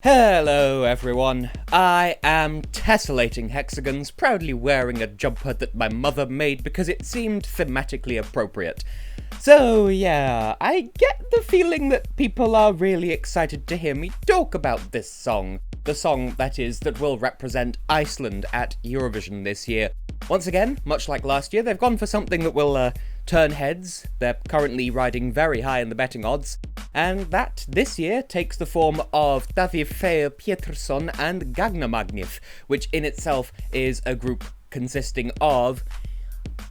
Hello everyone, I am Tessellating Hexagons, proudly wearing a jumper that my mother made because it seemed thematically appropriate. So yeah, I get the feeling that people are really excited to hear me talk about this song. The song, that is, that will represent Iceland at Eurovision this year. Once again, much like last year, they've gone for something that will turn heads. They're currently riding very high in the betting odds. And that, this year, takes the form of Daði Pétursson and Gagnamagnið, which in itself is a group consisting of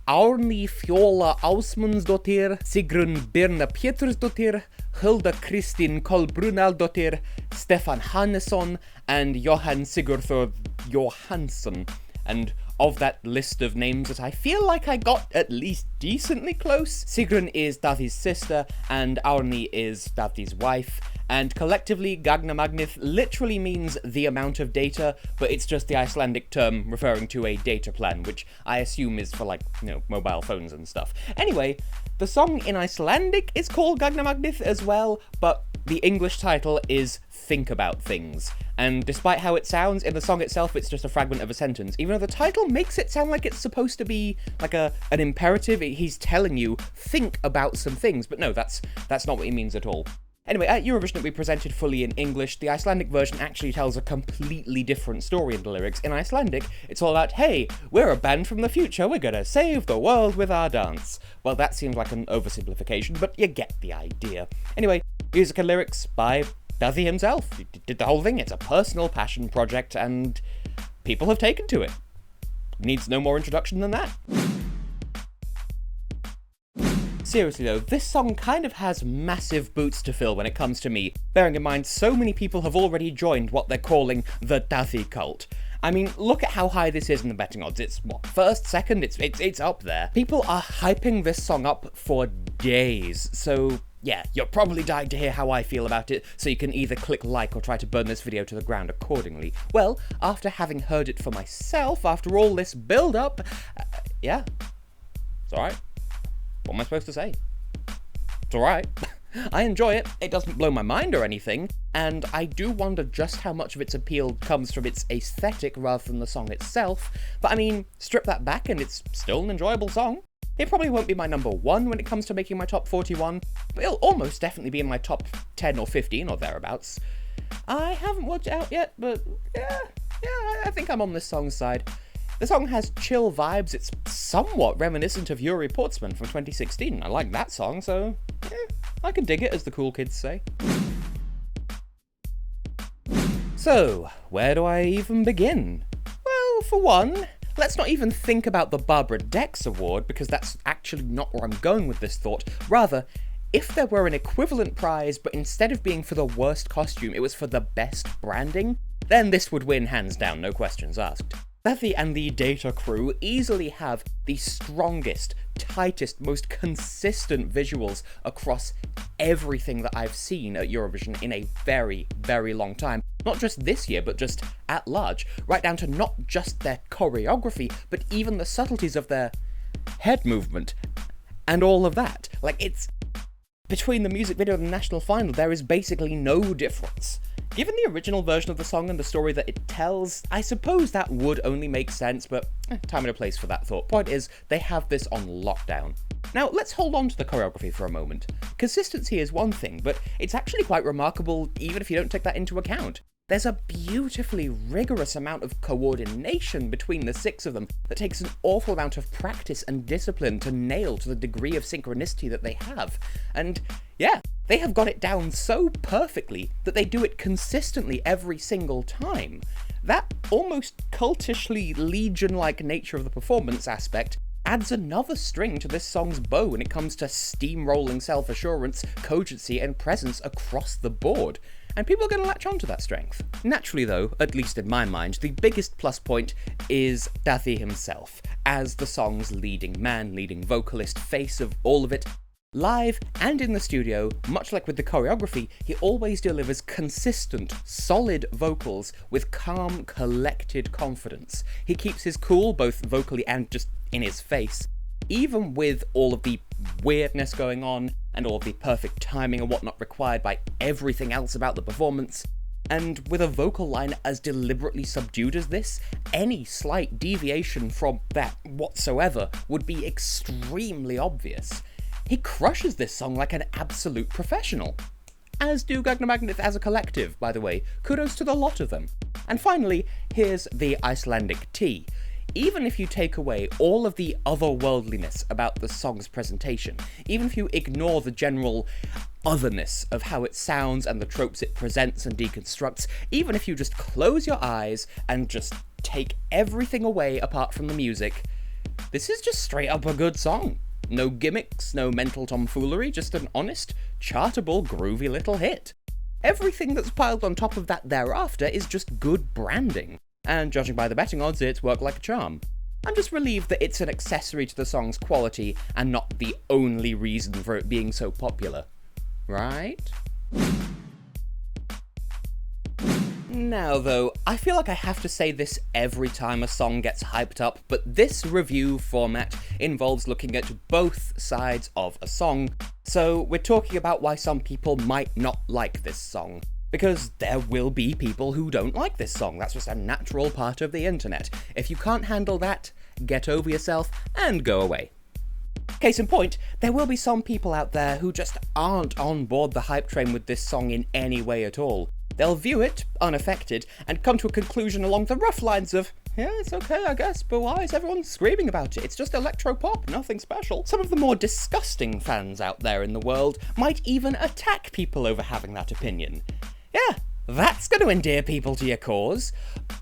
Árný Fjóla Ásmundsdóttir, Sigrún Birna Pétursdóttir, Hulda Kristín Kolbrunaldóttir, Stefán Hannesson, and Jóhann Sigurður Jóhannsson. And of that list of names that I feel like I got at least decently close, Sigrun is Daði's sister, and Árný is Daði's wife, and collectively Gagnamagnið literally means the amount of data, but it's just the Icelandic term referring to a data plan, which I assume is for, like, mobile phones and stuff. Anyway, the song in Icelandic is called Gagnamagnið as well, but the English title is Think About Things. And despite how it sounds, in the song itself it's just a fragment of a sentence, even though the title makes it sound like it's supposed to be like an imperative. He's telling you, think about some things, but no, that's not what he means at all. Anyway, at Eurovision it will be presented fully in English. The Icelandic version actually tells a completely different story in the lyrics. In Icelandic, it's all about, hey, we're a band from the future, we're gonna save the world with our dance. Well, that seems like an oversimplification, but you get the idea. Anyway, music and lyrics by Daði himself. He did the whole thing. It's a personal passion project, and people have taken to it. Needs no more introduction than that. Seriously though, this song kind of has massive boots to fill when it comes to me, bearing in mind so many people have already joined what they're calling the Daði cult. I mean, look at how high this is in the betting odds. It's, what, first, second? It's up there. People are hyping this song up for days, so yeah, you're probably dying to hear how I feel about it, so you can either click like or try to burn this video to the ground accordingly. Well, after having heard it for myself, after all this build-up, yeah, it's alright. What am I supposed to say? It's alright. I enjoy it. It doesn't blow my mind or anything, and I do wonder just how much of its appeal comes from its aesthetic rather than the song itself, but I mean, strip that back and it's still an enjoyable song. It probably won't be my number one when it comes to making my top 41, but it'll almost definitely be in my top 10 or 15 or thereabouts. I haven't worked it out yet, but yeah, I think I'm on this song's side. The song has chill vibes. It's somewhat reminiscent of Yuri Portsman from 2016. I like that song, so I can dig it, as the cool kids say. So, where do I even begin? Well, for one, let's not even think about the Barbara Dex Award, because that's actually not where I'm going with this thought. Rather, if there were an equivalent prize, but instead of being for the worst costume, it was for the best branding, then this would win hands down, no questions asked. Daði and the Data crew easily have the strongest, tightest, most consistent visuals across everything that I've seen at Eurovision in a very, very long time. Not just this year, but just at large, right down to not just their choreography, but even the subtleties of their head movement and all of that. Like, it's between the music video and the national final, there is basically no difference. Given the original version of the song and the story that it tells, I suppose that would only make sense, but time and a place for that thought. Point is, they have this on lockdown. Now, let's hold on to the choreography for a moment. Consistency is one thing, but it's actually quite remarkable even if you don't take that into account. There's a beautifully rigorous amount of coordination between the six of them that takes an awful amount of practice and discipline to nail to the degree of synchronicity that they have. And yeah, they have got it down so perfectly that they do it consistently every single time. That almost cultishly legion-like nature of the performance aspect adds another string to this song's bow when it comes to steamrolling self-assurance, cogency, and presence across the board. And people are going to latch onto that strength. Naturally though, at least in my mind, the biggest plus point is Daði himself, as the song's leading man, leading vocalist, face of all of it. Live and in the studio, much like with the choreography, he always delivers consistent, solid vocals with calm, collected confidence. He keeps his cool, both vocally and just in his face, even with all of the weirdness going on and all of the perfect timing and whatnot required by everything else about the performance. And with a vocal line as deliberately subdued as this, any slight deviation from that whatsoever would be extremely obvious. He crushes this song like an absolute professional. As do Gagnamagnið as a collective, by the way. Kudos to the lot of them. And finally, here's the Icelandic tea. Even if you take away all of the otherworldliness about the song's presentation, even if you ignore the general otherness of how it sounds and the tropes it presents and deconstructs, even if you just close your eyes and just take everything away apart from the music, this is just straight up a good song. No gimmicks, no mental tomfoolery, just an honest, chartable, groovy little hit. Everything that's piled on top of that thereafter is just good branding. And judging by the betting odds, it's worked like a charm. I'm just relieved that it's an accessory to the song's quality and not the only reason for it being so popular. Right? Now though, I feel like I have to say this every time a song gets hyped up, but this review format involves looking at both sides of a song, so we're talking about why some people might not like this song. Because there will be people who don't like this song, that's just a natural part of the internet. If you can't handle that, get over yourself and go away. Case in point, there will be some people out there who just aren't on board the hype train with this song in any way at all. They'll view it, unaffected, and come to a conclusion along the rough lines of, yeah, it's okay, I guess, but why is everyone screaming about it? It's just electro-pop, nothing special. Some of the more disgusting fans out there in the world might even attack people over having that opinion. Yeah, that's going to endear people to your cause.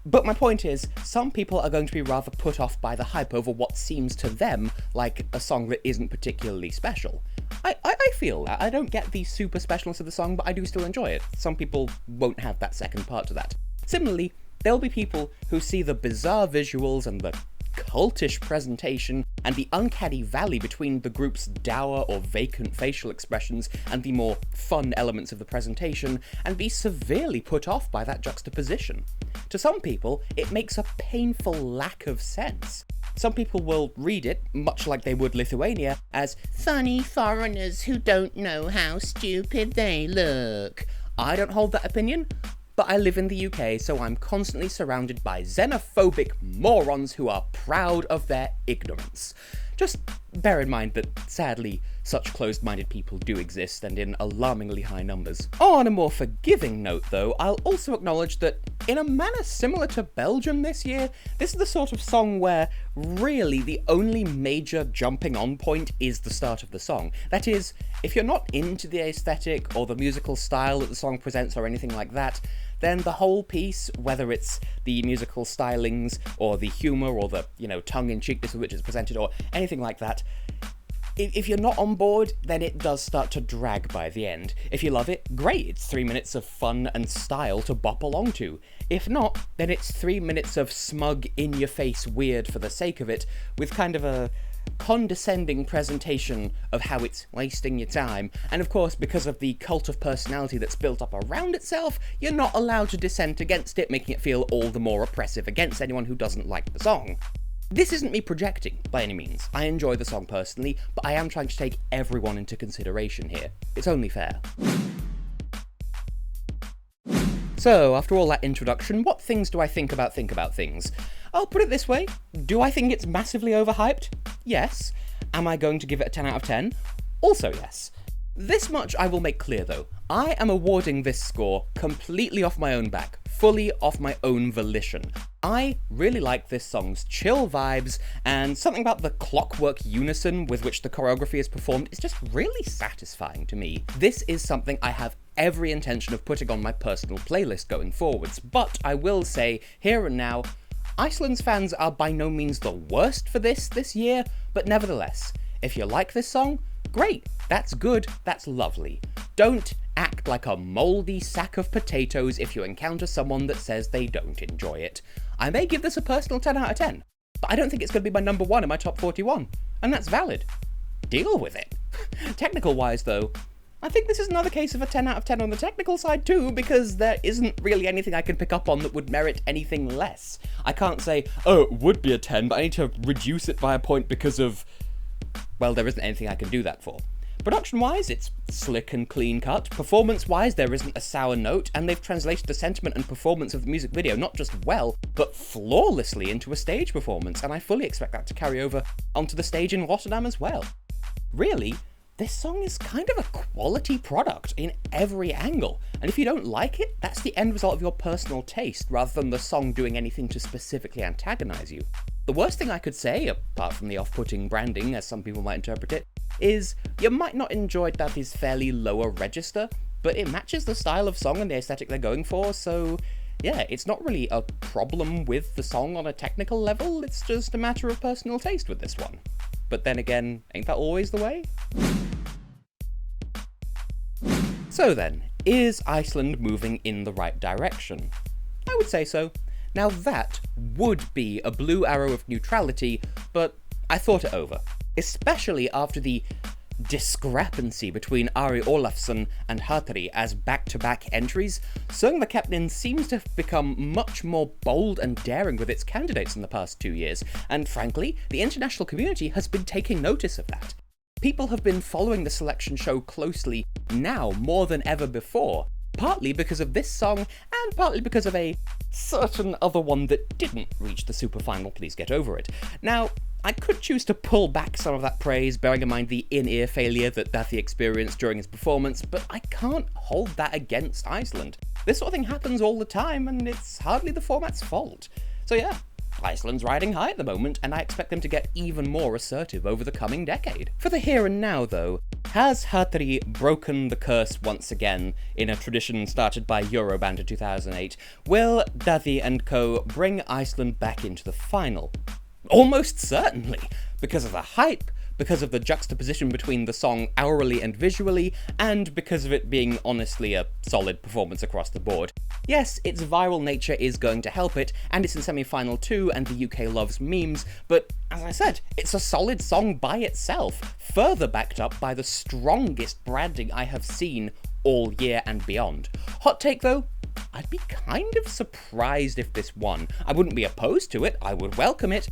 But my point is, some people are going to be rather put off by the hype over what seems to them like a song that isn't particularly special. I feel that. I don't get the super specialness of the song, but I do still enjoy it. Some people won't have that second part to that. Similarly, there'll be people who see the bizarre visuals and the cultish presentation and the uncanny valley between the group's dour or vacant facial expressions and the more fun elements of the presentation and be severely put off by that juxtaposition. To some people, it makes a painful lack of sense. Some people will read it, much like they would Lithuania, as funny foreigners who don't know how stupid they look. I don't hold that opinion, but I live in the UK, so I'm constantly surrounded by xenophobic morons who are proud of their ignorance. Just bear in mind that, sadly, such closed-minded people do exist, and in alarmingly high numbers. On a more forgiving note, though, I'll also acknowledge that, in a manner similar to Belgium this year, this is the sort of song where, really, the only major jumping-on point is the start of the song. That is, if you're not into the aesthetic or the musical style that the song presents or anything like that, then the whole piece, whether it's the musical stylings or the humour or the, tongue-in-cheekness with which it's presented or anything like that, if you're not on board, then it does start to drag by the end. If you love it, great, it's 3 minutes of fun and style to bop along to. If not, then it's 3 minutes of smug, in-your-face weird for the sake of it, with kind of a condescending presentation of how it's wasting your time, and of course, because of the cult of personality that's built up around itself, you're not allowed to dissent against it, making it feel all the more oppressive against anyone who doesn't like the song. This isn't me projecting, by any means. I enjoy the song personally, but I am trying to take everyone into consideration here. It's only fair. So, after all that introduction, what things do I think about things? I'll put it this way, do I think it's massively overhyped? Yes. Am I going to give it a 10 out of 10? Also yes. This much I will make clear though, I am awarding this score completely off my own back, fully off my own volition. I really like this song's chill vibes, and something about the clockwork unison with which the choreography is performed is just really satisfying to me. This is something I have every intention of putting on my personal playlist going forwards, but I will say, here and now, Iceland's fans are by no means the worst for this year, but nevertheless, if you like this song, great, that's good, that's lovely. Don't act like a mouldy sack of potatoes if you encounter someone that says they don't enjoy it. I may give this a personal 10 out of 10, but I don't think it's going to be my number one in my top 41, and that's valid. Deal with it. Technical-wise though, I think this is another case of a 10 out of 10 on the technical side too, because there isn't really anything I can pick up on that would merit anything less. I can't say, oh, it would be a 10, but I need to reduce it by a point because of, well, there isn't anything I can do that for. Production-wise, it's slick and clean-cut. Performance-wise, there isn't a sour note, and they've translated the sentiment and performance of the music video not just well, but flawlessly into a stage performance, and I fully expect that to carry over onto the stage in Rotterdam as well. Really, this song is kind of a quality product in every angle, and if you don't like it, that's the end result of your personal taste, rather than the song doing anything to specifically antagonize you. The worst thing I could say, apart from the off-putting branding, as some people might interpret it, is you might not enjoy Daði's fairly lower register, but it matches the style of song and the aesthetic they're going for, so yeah, it's not really a problem with the song on a technical level, it's just a matter of personal taste with this one. But then again, ain't that always the way? So then, is Iceland moving in the right direction? I would say so. Now that would be a blue arrow of neutrality, but I thought it over. Especially after the discrepancy between Ari Olafsson and Hatari as back-to-back entries, Söng the Captain seems to have become much more bold and daring with its candidates in the past 2 years, and frankly, the international community has been taking notice of that. People have been following the selection show closely now more than ever before, partly because of this song, and partly because of a certain other one that didn't reach the super final, please get over it. Now, I could choose to pull back some of that praise, bearing in mind the in-ear failure that Daði experienced during his performance, but I can't hold that against Iceland. This sort of thing happens all the time, and it's hardly the format's fault. So yeah, Iceland's riding high at the moment, and I expect them to get even more assertive over the coming decade. For the here and now, though, has Hatari broken the curse once again in a tradition started by Euroband in 2008? Will Daði and co bring Iceland back into the final? Almost certainly, because of the hype, because of the juxtaposition between the song hourly and visually, and because of it being honestly a solid performance across the board. Yes, its viral nature is going to help it, and it's in semi-final too, and the UK loves memes, but as I said, it's a solid song by itself, further backed up by the strongest branding I have seen all year and beyond. Hot take though? I'd be kind of surprised if this won. I wouldn't be opposed to it, I would welcome it,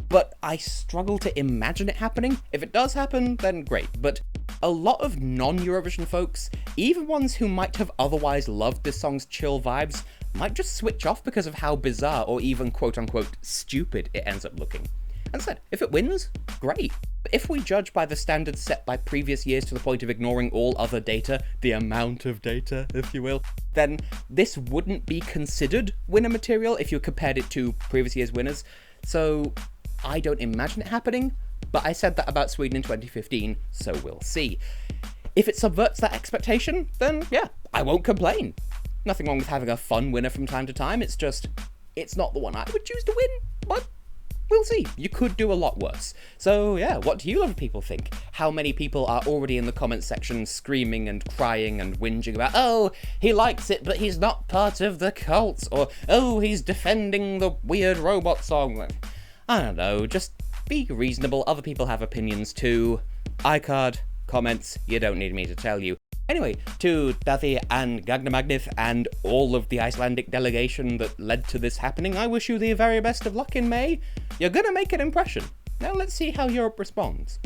but I struggle to imagine it happening. If it does happen, then great, but a lot of non-Eurovision folks, even ones who might have otherwise loved this song's chill vibes, might just switch off because of how bizarre or even quote-unquote stupid it ends up looking. As I said, if it wins, great. But if we judge by the standards set by previous years to the point of ignoring all other data, the amount of data, if you will, then this wouldn't be considered winner material if you compared it to previous year's winners. So I don't imagine it happening, but I said that about Sweden in 2015, so we'll see. If it subverts that expectation, then yeah, I won't complain. Nothing wrong with having a fun winner from time to time, it's just, it's not the one I would choose to win, but we'll see. You could do a lot worse. So yeah, what do you other people think? How many people are already in the comments section screaming and crying and whinging about, oh, he likes it, but he's not part of the cult, or oh, he's defending the weird robot song. I don't know, just be reasonable, other people have opinions too. iCard, comments, you don't need me to tell you. Anyway, to Daði and Gagnamagnið and all of the Icelandic delegation that led to this happening, I wish you the very best of luck in May. You're gonna make an impression. Now let's see how Europe responds.